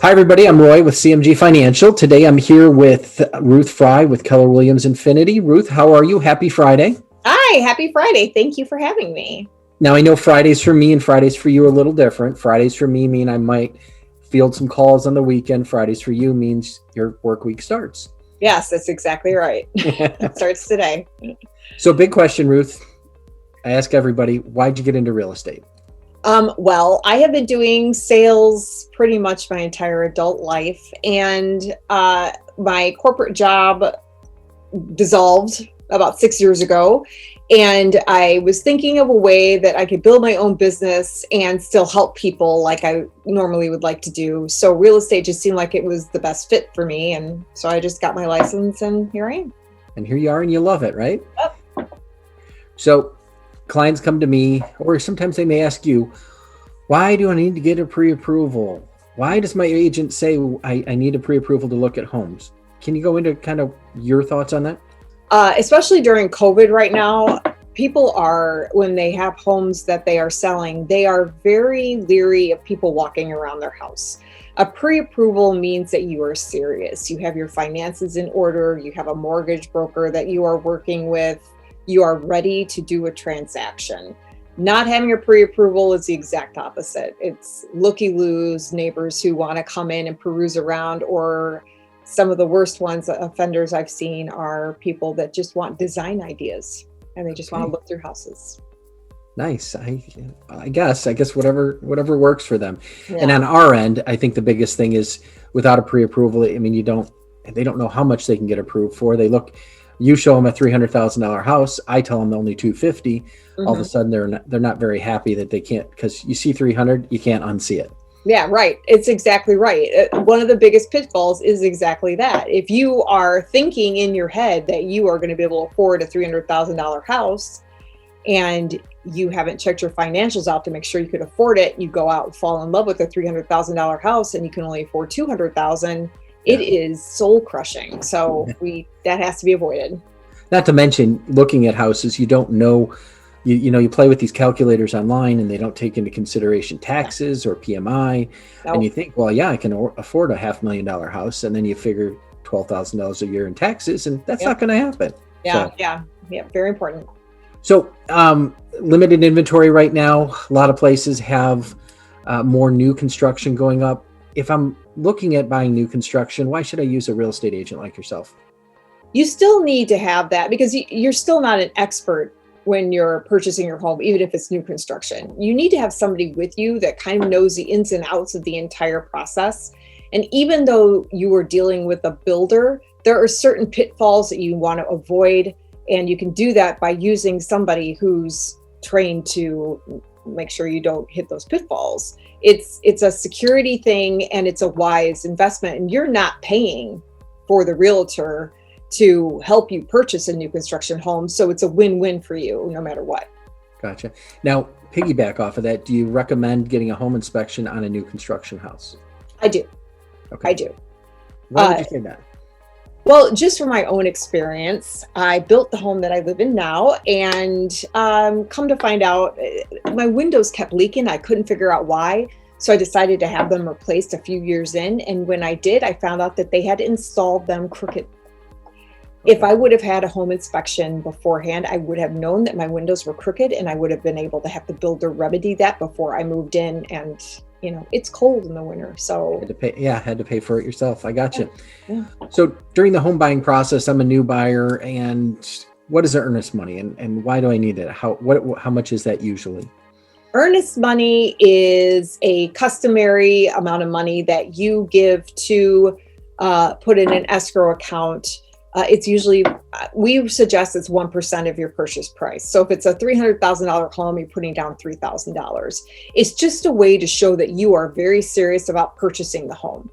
Hi, everybody. I'm Roy with CMG Financial. Today I'm here with Ruth Frey with Keller Williams Infinity. Ruth, how are you? Happy Friday. Hi, happy Friday. Thank you for having me. Now, I know Fridays for me and Fridays for you are a little different. Fridays for me mean I might field some calls on the weekend. Fridays for you means your work week starts. Yes, that's exactly right. It starts today. So, big question, Ruth. I ask everybody, why'd you get into real estate? Well, I have been doing sales pretty much my entire adult life, and my corporate job dissolved about 6 years ago. And I was thinking of a way that I could build my own business and still help people like I normally would like to do. So real estate just seemed like it was the best fit for me. And so I just got my license and here I am. And here you are and you love it, right? Yep. So clients come to me, or sometimes they may ask you, why do I need to get a pre-approval? Why does my agent say I need a pre-approval to look at homes? Can you go into kind of your thoughts on that? Especially during COVID right now, people are, when they have homes that they are selling, they are very leery of people walking around their house. A pre-approval means that you are serious. You have your finances in order. You have a mortgage broker that you are working with. You are ready to do a transaction. Not having a pre-approval is the exact opposite. It's looky-loos, neighbors who want to come in and peruse around, or some of the worst offenders I've seen are people that just want design ideas and they just want to look through houses. Nice. I guess whatever works for them. Yeah. And on our end, I think the biggest thing is without a pre-approval, I mean, they don't know how much they can get approved for. You show them a $300,000 house. I tell them only 250. All of a sudden they're not very happy that they can't, because you see 300, you can't unsee it. Yeah, right. It's exactly right. One of the biggest pitfalls is exactly that. If you are thinking in your head that you are going to be able to afford a $300,000 house and you haven't checked your financials out to make sure you could afford it, you go out and fall in love with a $300,000 house and you can only afford $200,000. It is soul crushing. So that has to be avoided. Not to mention looking at houses, you don't know. You play with these calculators online and they don't take into consideration taxes or PMI. Nope. And you think, well, yeah, I can afford a $500,000 house. And then you figure $12,000 a year in taxes, and that's not going to happen. Yeah. Very important. So limited inventory right now. A lot of places have more new construction going up. If I'm looking at buying new construction, why should I use a real estate agent like yourself? You still need to have that because you're still not an expert when you're purchasing your home, even if it's new construction. You need to have somebody with you that kind of knows the ins and outs of the entire process. And even though you are dealing with a builder, there are certain pitfalls that you want to avoid. And you can do that by using somebody who's trained to make sure you don't hit those pitfalls. It's a security thing and it's a wise investment. And you're not paying for the realtor to help you purchase a new construction home. So it's a win-win for you no matter what. Gotcha. Now, piggyback off of that, do you recommend getting a home inspection on a new construction house? I do. Okay. I do. Why would you say that? Well, just from my own experience, I built the home that I live in now, and come to find out, my windows kept leaking. I couldn't figure out why. So I decided to have them replaced a few years in. And when I did, I found out that they had installed them crooked. If I would have had a home inspection beforehand, I would have known that my windows were crooked and I would have been able to have the builder remedy that before I moved in. And, it's cold in the winter. So had to pay for it yourself. I got you. Yeah. So during the home buying process, I'm a new buyer, and what is the earnest money and why do I need it? How much is that usually? Earnest money is a customary amount of money that you give to put in an escrow account. It's usually, we suggest it's 1% of your purchase price. So if it's a $300,000 home, you're putting down $3,000. It's just a way to show that you are very serious about purchasing the home.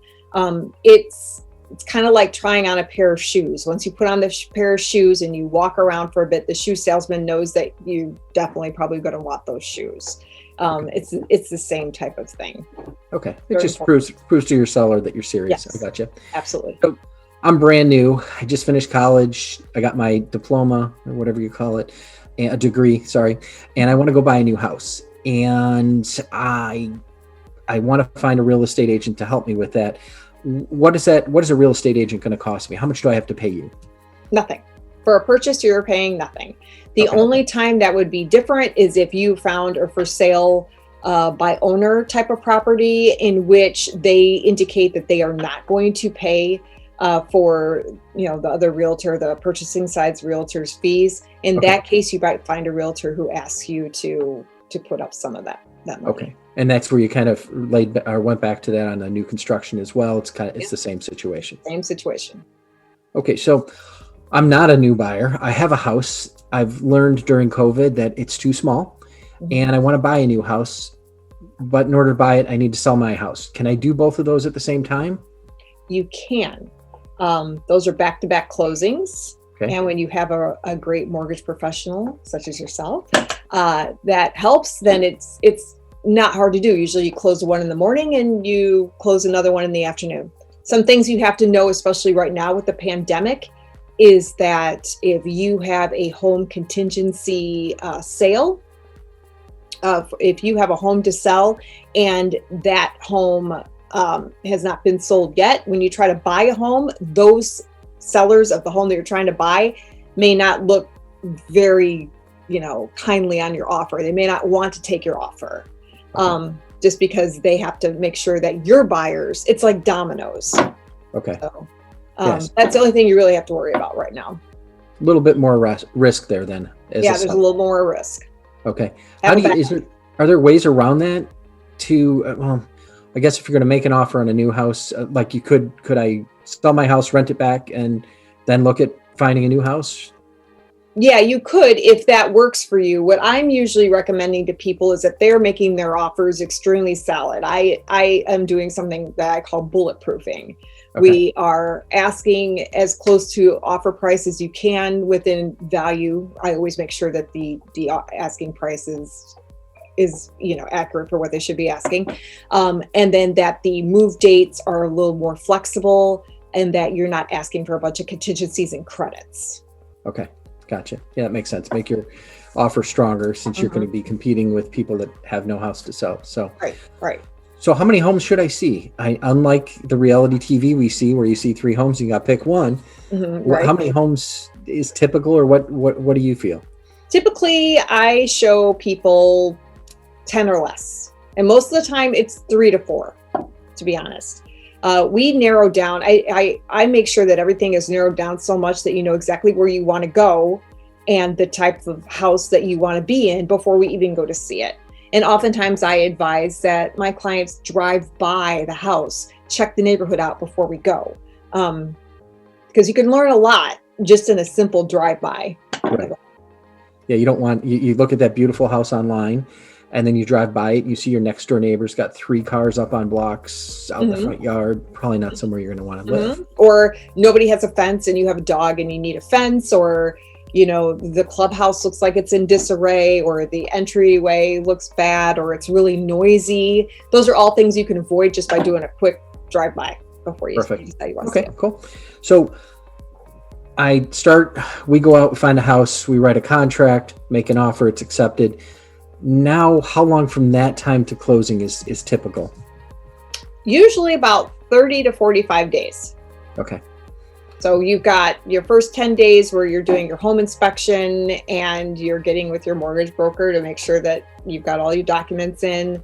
It's kind of like trying on a pair of shoes. Once you put on the pair of shoes and you walk around for a bit, the shoe salesman knows that you definitely probably going to want those shoes. It's the same type of thing. Okay. It just proves to your seller that you're serious. Yes, I got you. Absolutely. So I'm brand new. I just finished college. I got my diploma or whatever you call it, a degree, sorry. And I want to go buy a new house. And I want to find a real estate agent to help me with that. What is a real estate agent going to cost me? How much do I have to pay you? Nothing. For a purchase, you're paying nothing. The Okay. only time that would be different is if you found a for sale by owner type of property in which they indicate that they are not going to pay for the other realtor, the purchasing side's realtor's fees. In Okay. that case, you might find a realtor who asks you to put up some of that money. Okay. And that's where you kind of went back to that on the new construction as well. It's the same situation. Same situation. Okay. So I'm not a new buyer. I have a house. I've learned during COVID that it's too small, and I want to buy a new house, but in order to buy it, I need to sell my house. Can I do both of those at the same time? You can. Those are back-to-back closings. Okay. And when you have a great mortgage professional, such as yourself, that helps, then it's not hard to do. Usually you close one in the morning and you close another one in the afternoon. Some things you have to know, especially right now with the pandemic, is that if you have a home contingency sale, if you have a home to sell and that home has not been sold yet, when you try to buy a home, those sellers of the home that you're trying to buy may not look very, kindly on your offer. They may not want to take your offer, just because they have to make sure that your buyers, it's like dominoes. Okay. So, Yes. that's the only thing you really have to worry about right now. A little bit more risk there then. There's a little more risk. Okay. Are there ways around that to, I guess if you're going to make an offer on a new house, like could I sell my house, rent it back, and then look at finding a new house? Yeah, you could, if that works for you. What I'm usually recommending to people is that they're making their offers extremely solid. I am doing something that I call bulletproofing. Okay. We are asking as close to offer price as you can within value. I always make sure that the asking price is accurate for what they should be asking. And then that the move dates are a little more flexible and that you're not asking for a bunch of contingencies and credits. Okay. Gotcha. Yeah, that makes sense. Make your offer stronger since you're going to be competing with people that have no house to sell. So, right. So how many homes should I see? Unlike the reality TV we see where you see 3 homes and you got to pick one. Right. How many homes is typical, or what do you feel? Typically, I show people 10 or less. And most of the time it's 3 to 4, to be honest. We narrow down. I make sure that everything is narrowed down so much that you know exactly where you want to go and the type of house that you want to be in before we even go to see it. And oftentimes I advise that my clients drive by the house, check the neighborhood out before we go. Because you can learn a lot just in a simple drive-by. Right. Yeah, you don't want, you look at that beautiful house online and then you drive by it, you see your next door neighbor's got 3 cars up on blocks out the front yard. Probably not somewhere you're going to want to live. Or nobody has a fence and you have a dog and you need a fence, or the clubhouse looks like it's in disarray, or the entryway looks bad, or it's really noisy. Those are all things you can avoid just by doing a quick drive-by before you decide you want to see it. Cool. So we go out, find a house, we write a contract, make an offer, it's accepted. Now, how long from that time to closing is typical? Usually about 30 to 45 days. Okay. So you've got your first 10 days where you're doing your home inspection and you're getting with your mortgage broker to make sure that you've got all your documents in,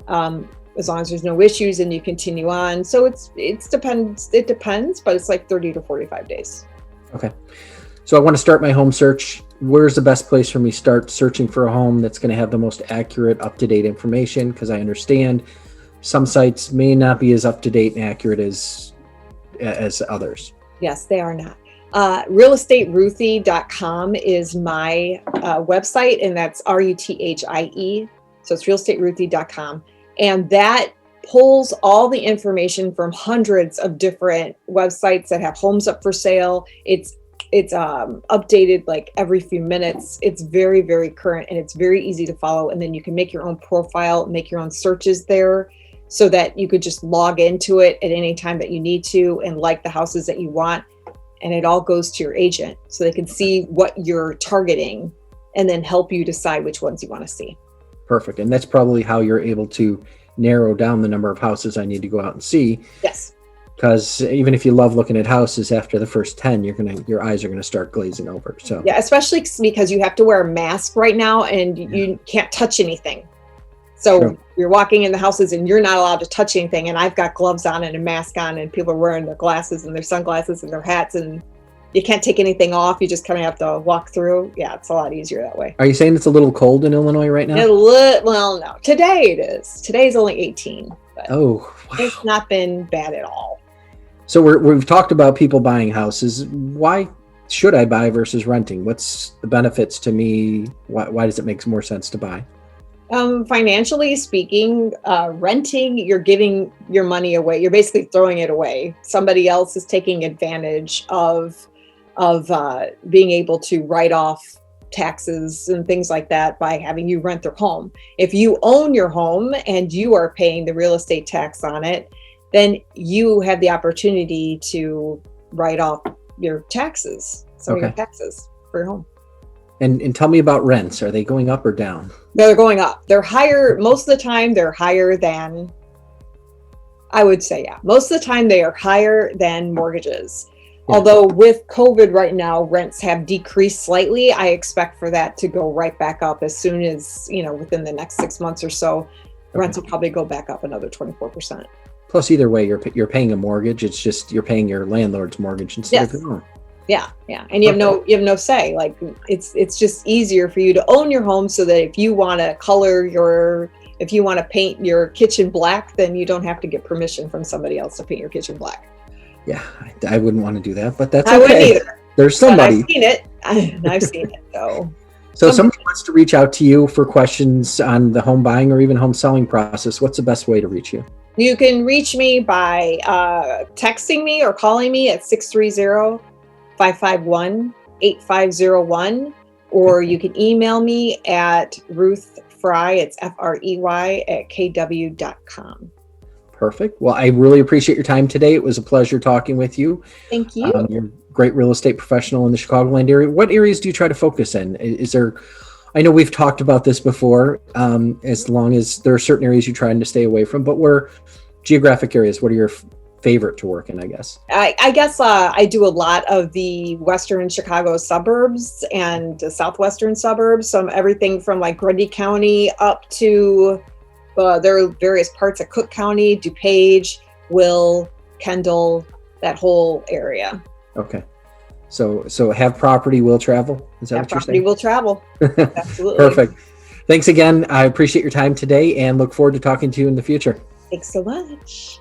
as long as there's no issues, and you continue on. So it depends, but it's like 30 to 45 days. Okay. So I want to start my home search. Where's the best place for me to start searching for a home that's going to have the most accurate, up-to-date information? Because I understand some sites may not be as up-to-date and accurate as others. Yes, they are not. realestateruthie.com is my website, and that's RUTHIE. So it's realestateruthie.com. And that pulls all the information from hundreds of different websites that have homes up for sale. It's updated like every few minutes. It's very, very current, and it's very easy to follow. And then you can make your own profile, make your own searches there, so that you could just log into it at any time that you need to and like the houses that you want. And it all goes to your agent so they can see what you're targeting and then help you decide which ones you want to see. Perfect. And that's probably how you're able to narrow down the number of houses I need to go out and see. Yes. Because even if you love looking at houses, after the first 10, your eyes are gonna start glazing over. So Yeah, especially because you have to wear a mask right now and you can't touch anything. So True. you're walking in the houses and you're not allowed to touch anything. And I've got gloves on and a mask on, and people are wearing their glasses and their sunglasses and their hats, and you can't take anything off. You just kind of have to walk through. Yeah, it's a lot easier that way. Are you saying it's a little cold in Illinois right now? Well, no. Today it is. Today's only 18. But Oh, wow. it's not been bad at all. So we've talked about people buying houses. Why should I buy versus renting? What's the benefits to me? Why does it make more sense to buy? Financially speaking, renting, you're giving your money away. You're basically throwing it away. Somebody else is taking advantage of being able to write off taxes and things like that by having you rent their home. If you own your home and you are paying the real estate tax on it, then you have the opportunity to write off your taxes, some of your taxes for your home. And tell me about rents. Are they going up or down? No, they're going up. They're higher. Most of the time, they're higher than, I would say, yeah. Most of the time, they are higher than mortgages. Yeah. Although with COVID right now, rents have decreased slightly. I expect for that to go right back up as soon as, within the next 6 months or so. Rents will probably go back up another 24%. Plus, either way, you're paying a mortgage. It's just you're paying your landlord's mortgage instead of your own. Yeah. And you have no say. Like it's just easier for you to own your home, so that if you want to if you want to paint your kitchen black, then you don't have to get permission from somebody else to paint your kitchen black. Yeah, I wouldn't want to do that, but that's okay. I wouldn't either. There's somebody. But I've seen it. I've seen it. So somebody wants to reach out to you for questions on the home buying or even home selling process. What's the best way to reach you? You can reach me by texting me or calling me at 630-551-8501, or you can email me at Ruth Frey, it's Frey at kw.com. Perfect. Well, I really appreciate your time today. It was a pleasure talking with you. Thank you. You're a great real estate professional in the Chicagoland area. What areas do you try to focus in? I know we've talked about this before, as long as there are certain areas you're trying to stay away from, but geographic areas, what are your favorite to work in, I guess? I guess I do a lot of the Western Chicago suburbs and the Southwestern suburbs. Everything from like Grundy County up to there are various parts of Cook County, DuPage, Will, Kendall, that whole area. Okay. So have property will travel? Is that what you're saying? Property will travel. Absolutely. Perfect. Thanks again. I appreciate your time today and look forward to talking to you in the future. Thanks so much.